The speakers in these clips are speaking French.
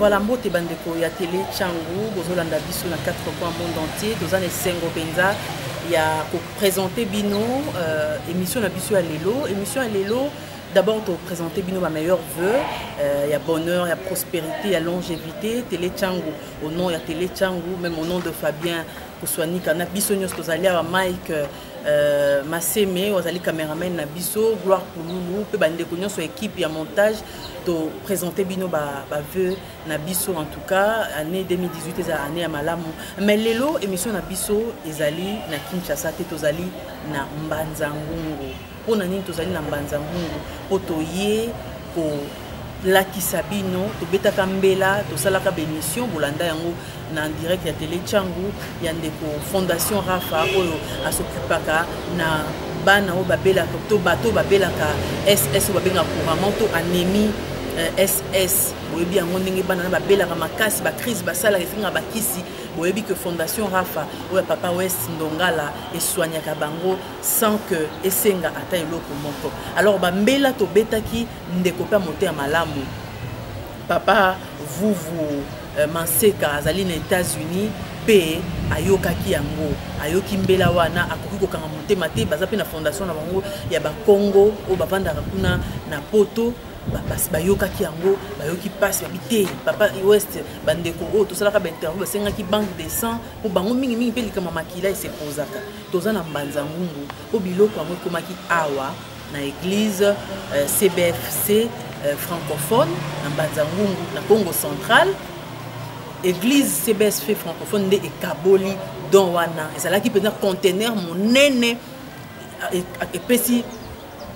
Voilà, mbote bandeko ya télé Tchangu, bozolanda biso na 4 coins monde entier, tozana esengo penza ya ko présenter bino émission na biso ya lelo, émission ya lelo. D'abord, pour présenter bino ma meilleurs vœux, il y a bonheur, il y a prospérité, il y a longévité, télé Tchangu, au nom il y a télé Tchangu, même au nom de Fabien Kouswani, kana biso nyos tozali à Mike Masseme, ozali cameraman na biso, gloire pour nous, pe bande ko nyos équipe ya montage to présenter bino ba vœux na biso en tout cas année 2018 eza année ya malamu. Mais lelo émission na biso ezali na Kinshasa te tozali na Mbanza Ngungu. Pour nani tozali na Mbanza Ngungu po toye ko lakisa bino tobetaka mbela tosalaka bémission bolanda yango na direct ya télé Tchangu ya ndeko fondation Rafa oyo asokupaka na bana o babelaka to bato babelaka SS o babenga couramment to anémie SS boyebi yango ndenge bana babelaka makasi ba crise basala efinga bakisi boyebi que fondation Rafa oya papa West Ndongala esoignaka bango sans que esenga ata eloko moko. Alors ba mbela to betaki ndeko pa monter à malamu papa vous Manseka azali na États-Unis pe ayokaki yango ayoki mbela wana akoki kokanga motema te baza pe na fondation na bango ya ba Congo o bavandaka kuna na poto bayokaki yango bayoki pasi babite papa West bandeko o tosalaka ba interview basengaki banque de sang po bango mingi mingi pe likama makila esepozaka toza na Mbanza Ngungu po biloko yango ekomaki awa na église CBFC francophone na Mbanza Ngungu na Congo central. Église CBSF francophone de Ekaboli don wana ezalaki pena conteneur monene epesi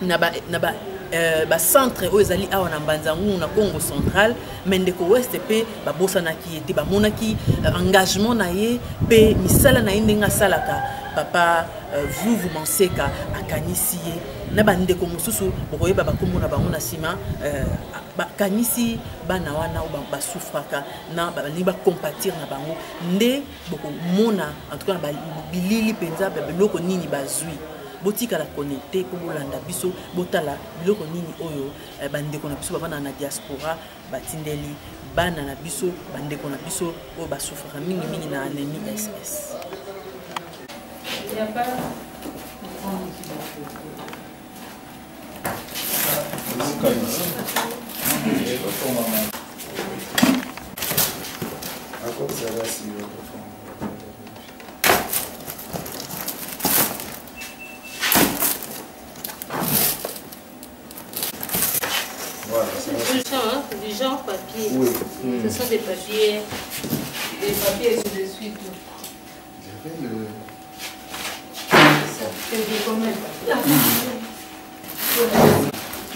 na ba centre oyo ezali awa na Mbanza Ngungu na Congo central mais ndeko West pe babosanaki ete bamonaki engagement na ye pe misala na ye ndenge asalaka papa vous Manseka akanisi ye na bandeko mosusu bokoyeba bakombo na bango na nsima bakanisi bana wana o basufraka na bali ba compatir na bango nde bokomona en tout cas na bilili penza biloko nini bazwi botika la connecter pour bolanda biso botala biloko nini oyo bandeko na biso bavana na diaspora batindeli bana na biso bandeko na biso o basufraka mingi mingi na anémie SS. Il y a pas voilà, c'est du genre papier. Oui. Ce sont des papiers sur le suite.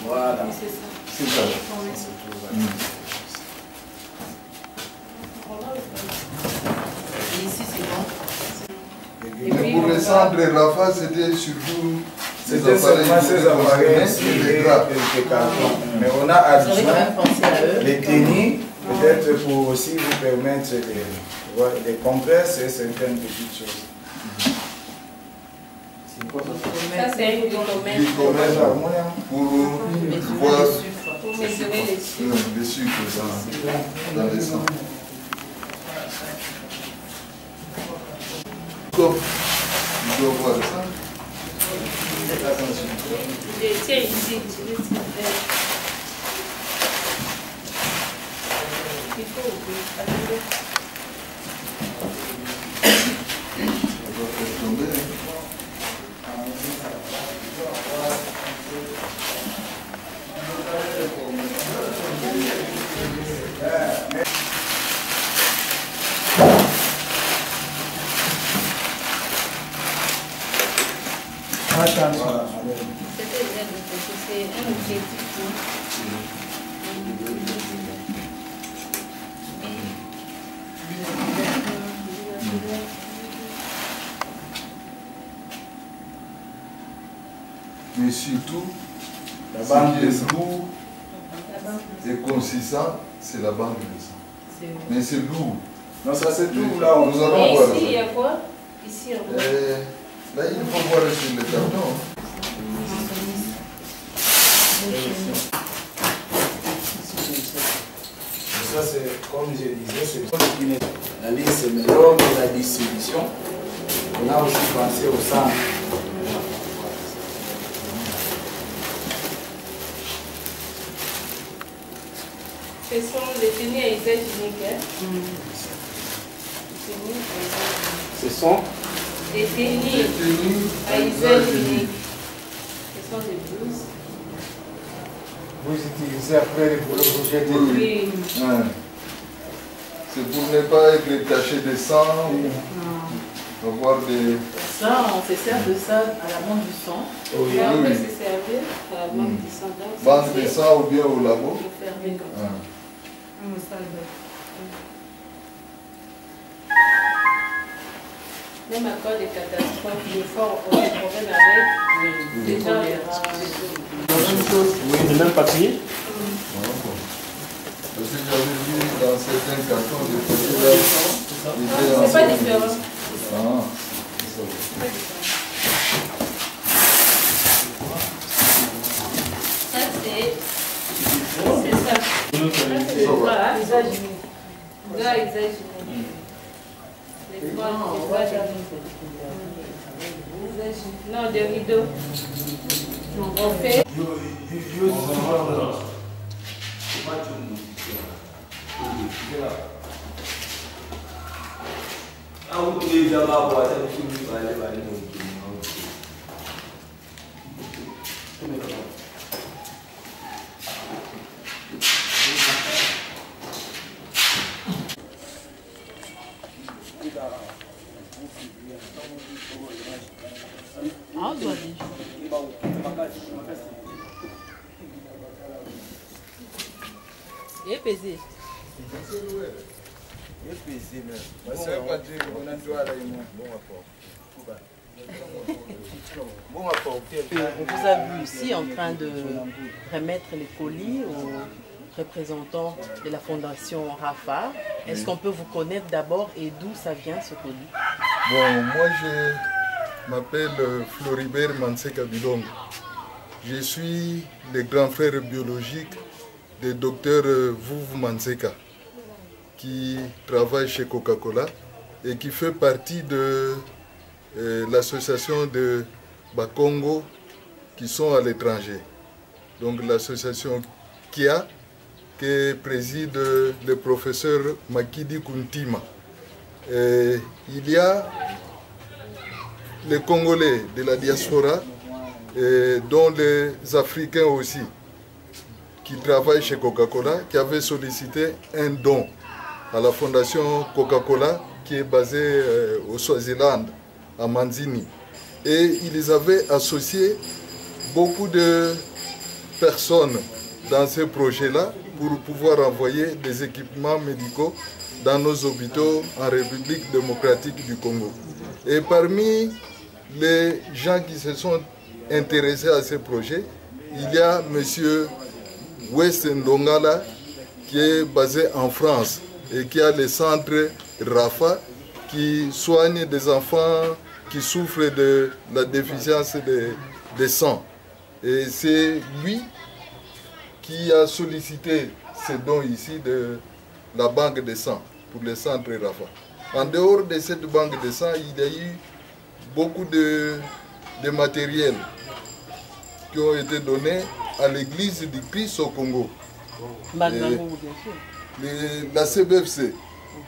Voilà. C'est ça. Et ici, c'est bon. Et pour les cendres, Rafa, c'était surtout c'était seulement ces appareils et quelques cartons. Mais on a additionné les tennis, peut-être pour aussi vous permettre les compresses et certaines petites choses. Ça, c'est une comète. pour voir Pour mesurer les sucres. les sucres dans les sangs. Comme je dois voir ça. Tiens ici, il faut ouvrir. Attention. C'est un objectif. Mais surtout, La bande ce qui de est sang. lourd et consistant, c'est la bande de sang. Mais c'est lourd. Non, ça c'est tout là. Nous allons voir. Ici, il y a quoi? Ici, on voit. Là, il faut voir sur le carton. Ça c'est comme je disais, c'est la liste, mais lors de la distribution, on a aussi pensé au centre. Ce sont les tenues à usage unique. Ce sont des tenues à usage unique. Ce sont des blouses. Vous utilisez après pour le projet de Oui. Ouais. C'est pour ne pas être taché de sang ou avoir des... Ça, on se sert de ça à la banque du sang. Oui, Et après, oui. c'est servi à la banque du sang. Donc, Banque de sang ou bien au labo. il faut fermer comme ça. Ouais. Même à cause des catastrophes, des fois, on a des problèmes avec les gens, les rats. oui, le même papier. Parce que j'avais vu dans certains cartons des produits là. C'est pas différent. Ah. Ça, c'est ça. Ça, c'est le bras, usage unique. Bras, usage unique. Les bras, usage unique. Non, des rideaux. On fait. Et pesé. On vous a vu ici en train de remettre les colis aux représentants de la fondation Rafa. Est-ce qu'on peut vous connaître d'abord et d'où ça vient ce colis? Bon, moi je m'appelle Floribert Manseka Bilongo. Je suis le grand frère biologique du docteur Vouv Manseka, qui travaille chez Coca-Cola et qui fait partie de l'association de Bakongo qui sont à l'étranger. Donc l'association KIA, que préside le professeur Makidi Kuntima. Et il y a les Congolais de la diaspora, dont les Africains aussi, qui travaillent chez Coca-Cola, qui avaient sollicité un don à la fondation Coca-Cola qui est basée au Swaziland, à Manzini. Et ils avaient associé beaucoup de personnes dans ce projet-là pour pouvoir envoyer des équipements médicaux dans nos hôpitaux en République démocratique du Congo. Et parmi les gens qui se sont intéressés à ce projet, il y a M. West Ndongala qui est basé en France et qui a le centre Rafa qui soigne des enfants qui souffrent de la déficience de sang. Et c'est lui qui a sollicité ces dons ici de la banque de sang pour le centre Rafa. En dehors de cette banque de sang, il y a eu beaucoup de matériel qui ont été donnés à l'église du Christ au Congo. La CBFC,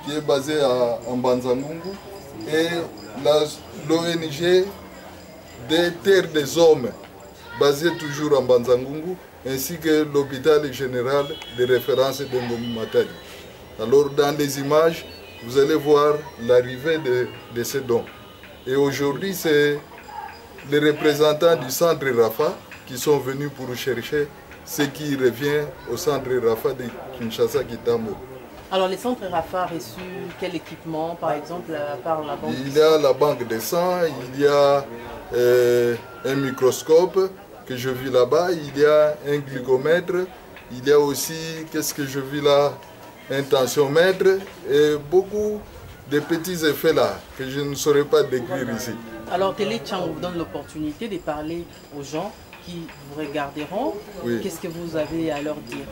qui est basée à Mbanzangungu, et l'ONG des Terres des Hommes, basée toujours à Mbanzangungu, ainsi que l'hôpital général de référence de Ngommatadi. Alors dans les images, vous allez voir l'arrivée de ces dons. Et aujourd'hui, c'est les représentants du centre Rafa qui sont venus pour chercher ce qui revient au centre Rafa de Kinshasa-Kitambo. Alors, les centres Rafa a reçu quel équipement, par exemple, par la banque? Il y a la banque de sang, il y a un microscope que je vis là-bas, il y a un glucomètre, il y a aussi, qu'est-ce que je vis là, un tensiomètre et beaucoup de petits effets là que je ne saurais pas décrire ici. Alors, Télé Tchang vous donne l'opportunité de parler aux gens qui vous regarderont. Oui. Qu'est-ce que vous avez à leur dire?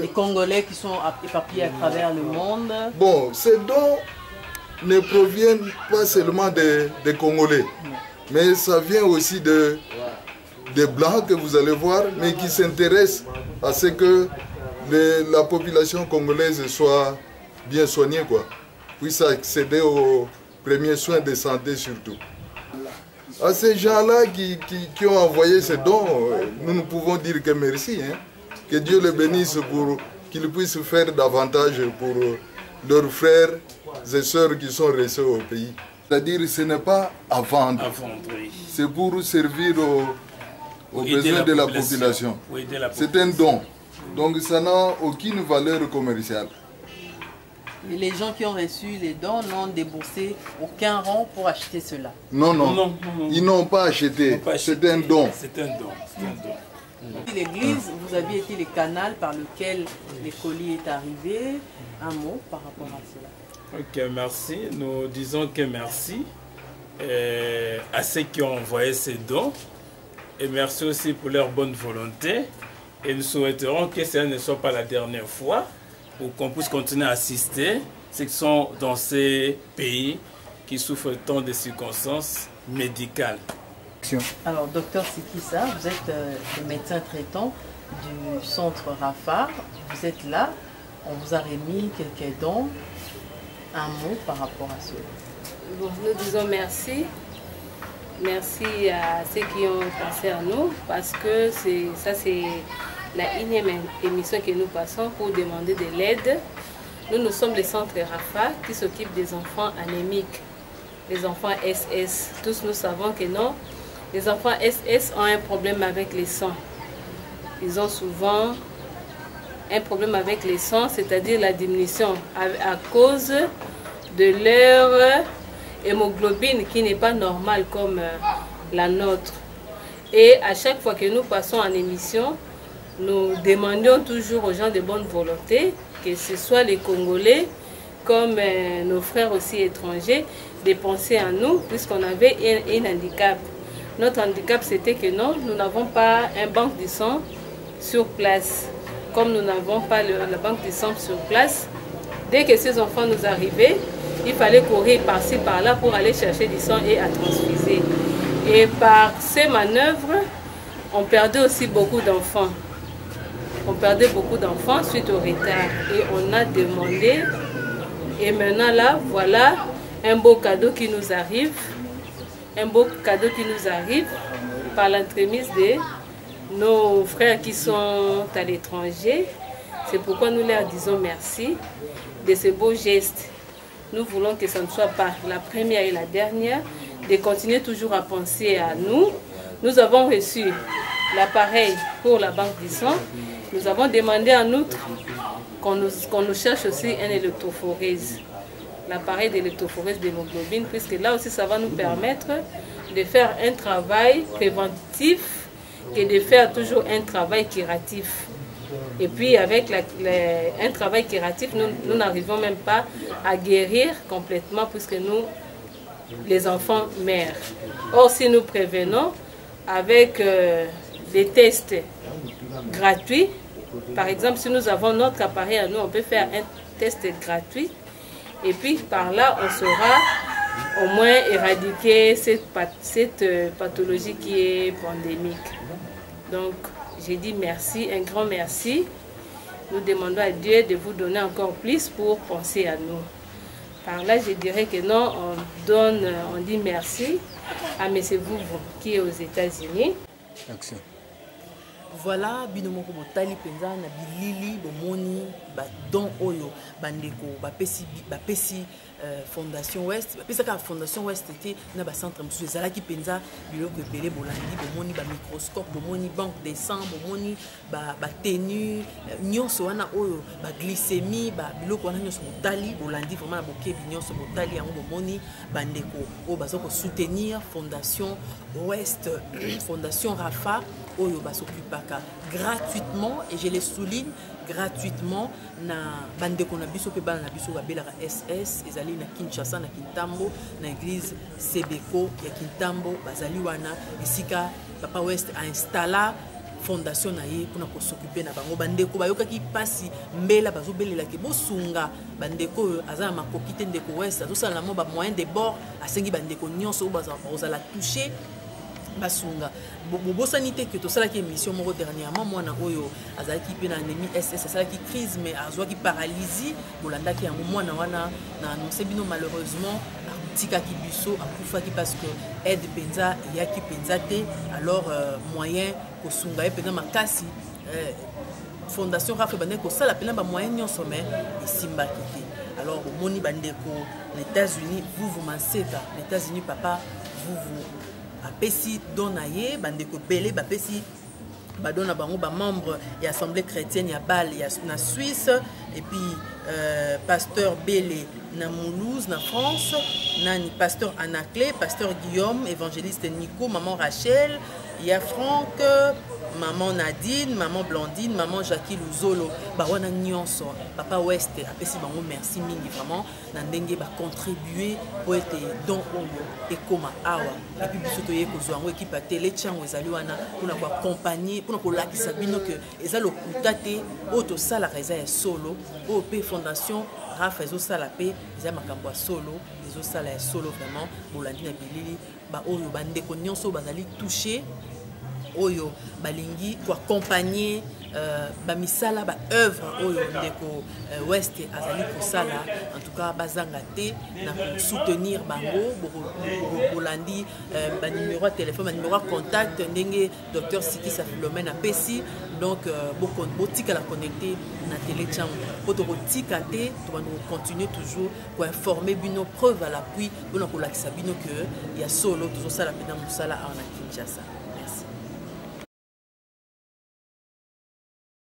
Les Congolais qui sont éparpillés à travers le monde. Bon, ces dons ne proviennent pas seulement des Congolais, mais ça vient aussi des Blancs que vous allez voir, mais qui s'intéressent à ce que la population congolaise soit bien soignée, quoi, puisse accéder aux premiers soins de santé surtout. À ces gens-là qui ont envoyé ces dons, nous ne pouvons dire que merci. Hein. Que Dieu les bénisse pour qu'ils puissent faire davantage pour leurs frères et sœurs qui sont restés au pays. C'est-à-dire que ce n'est pas à vendre, oui. C'est pour servir aux besoins de la population. C'est un don, donc ça n'a aucune valeur commerciale. Et les gens qui ont reçu les dons n'ont déboursé aucun rond pour acheter cela. Non, ils n'ont pas acheté, c'est un don. C'est un don. L'église, vous aviez été le canal par lequel les colis est arrivé. Un mot par rapport à cela. Ok, merci. Nous disons que merci à ceux qui ont envoyé ces dons et merci aussi pour leur bonne volonté. Et nous souhaiterons que cela ne soit pas la dernière fois pour qu'on puisse continuer à assister ceux qui sont dans ces pays qui souffrent tant de circonstances médicales. Alors, docteur Sikissa, vous êtes le médecin traitant du centre Rafah. Vous êtes là, on vous a remis quelques dons. Un mot par rapport à cela. Bon, nous disons merci. Merci à ceux qui ont pensé à nous parce que c'est la énième émission que nous passons pour demander de l'aide. Nous sommes le centre Rafah qui s'occupe des enfants anémiques, les enfants SS. Tous nous savons que non. Les enfants SS ont un problème avec les sangs. Ils ont souvent un problème avec les sangs, c'est-à-dire la diminution à cause de leur hémoglobine qui n'est pas normale comme la nôtre. Et à chaque fois que nous passons en émission, nous demandions toujours aux gens de bonne volonté, que ce soit les Congolais comme nos frères aussi étrangers, de penser à nous puisqu'on avait un handicap. Notre handicap, c'était que non, nous n'avons pas un banque de sang sur place. Comme nous n'avons pas la banque de sang sur place, dès que ces enfants nous arrivaient, il fallait courir par-ci, par-là pour aller chercher du sang et à transfuser. Et par ces manœuvres, on perdait aussi beaucoup d'enfants. On perdait beaucoup d'enfants suite au retard. Et on a demandé, et maintenant là, voilà un beau cadeau qui nous arrive. Un beau cadeau qui nous arrive par l'entremise de nos frères qui sont à l'étranger. C'est pourquoi nous leur disons merci de ce beau geste. Nous voulons que ce ne soit pas la première et la dernière, de continuer toujours à penser à nous. Nous avons reçu l'appareil pour la banque du sang. Nous avons demandé en outre qu'on nous cherche aussi un électrophorèse. L'appareil d'électrophorèse d'hémoglobine, puisque là aussi ça va nous permettre de faire un travail préventif et de faire toujours un travail curatif. Et puis avec un travail curatif, nous n'arrivons même pas à guérir complètement puisque nous, les enfants meurent. Or si nous prévenons avec des tests gratuits, par exemple si nous avons notre appareil à nous, on peut faire un test gratuit. Et puis par là, on saura au moins éradiquer cette pathologie qui est pandémique. Donc, j'ai dit merci, un grand merci. Nous demandons à Dieu de vous donner encore plus pour penser à nous. Par là, je dirais que non, on dit merci à M. Vouvou qui est aux États-Unis. Action. Voilà, binomoko botali penza na bilili bomoni ba don oyo bandeko bapesi Fondation Ouest, bapesi ka Fondation Ouest était na ba centre musu ezalaki penza biloko ebele bolandi bomoni ba microscope bomoni banque de sang bomoni ba tenue nyonso wana oyo ba glycémie ba biloko wana nyonso botali bolandi vraiment na bokebi nyonso botali yango bomoni bandeko oyo bazoko soutenir Fondation Ouest, Fondation Rafah oyo basokupaka gratuitement, et je le souligne, gratuitement na bandeko na biso pe bana na biso babelaka SS ezali na Kinshasa na Kintambo na église Sebeko ya Kintambo bazali wana esika Papa West a installa fondation na ye pour s'occuper na bango bandeko bayokaki pasi mbela bazobelela ke bosunga bandeko aza makoki te ndeko west azosala na mo ba moyen de bord asengi bandeko nyonso bazala toucher basunga bobosani te ke tosalaki émission moko dernièrement mwana oyo azalaki mpe na anémie ss asalaki crise mais azwaki paralysie bolandaki yango mwana wana na annonce bino malheureusement tikaki biso akufaki parce que aide penza eyaki penza te alors moyen kosunga ye penza makasi fondation rafe bandeko kosala pena bamoyen nyonso mais esimbaki te alors omoni bandeko les États-Unis vous Manseka les États-Unis papa vous apesi donaye bandeko belé bapesi badona bango ba membre et assemblée chrétienne ya Bâle na Suisse et puis pasteur Belé na Moulouse na France nani pasteur Anaclé pasteur Guillaume évangéliste Nico maman Rachel ya Franck maman Nadine maman Blandine maman Jackie Luzolo ba wana nyonso papa West apesi bango merci mingi vraiment na ndenge ba contribuer pour être don oyo ekoma awa et puis biso to yeko zo ngo équipe télé chango ezali wana pour ko accompagner pour ko lakisa bino que eza lokuta te auto sala reza ya solo OP fondation Rafa ezo sala pe eza makambo ya solo ezo sala ya solo vraiment bolandi na bilili ba oyo bandeko nyonso bazali toucher oyo balingi ko accompagner bamisala ba œuvre oyo ndeko West azali kosala en tout cas bazanga te na soutenir bango bolandi ba numéro de téléphone ba numéro de contact ndenge docteur Sikisa Philomène apesi donc botika la connecter na télé chango poto botika te to va continuer toujours pour informer bino preuve à l'appui pour ko lakisa bino que ya solo toujours ça la pena musala en Kinshasa.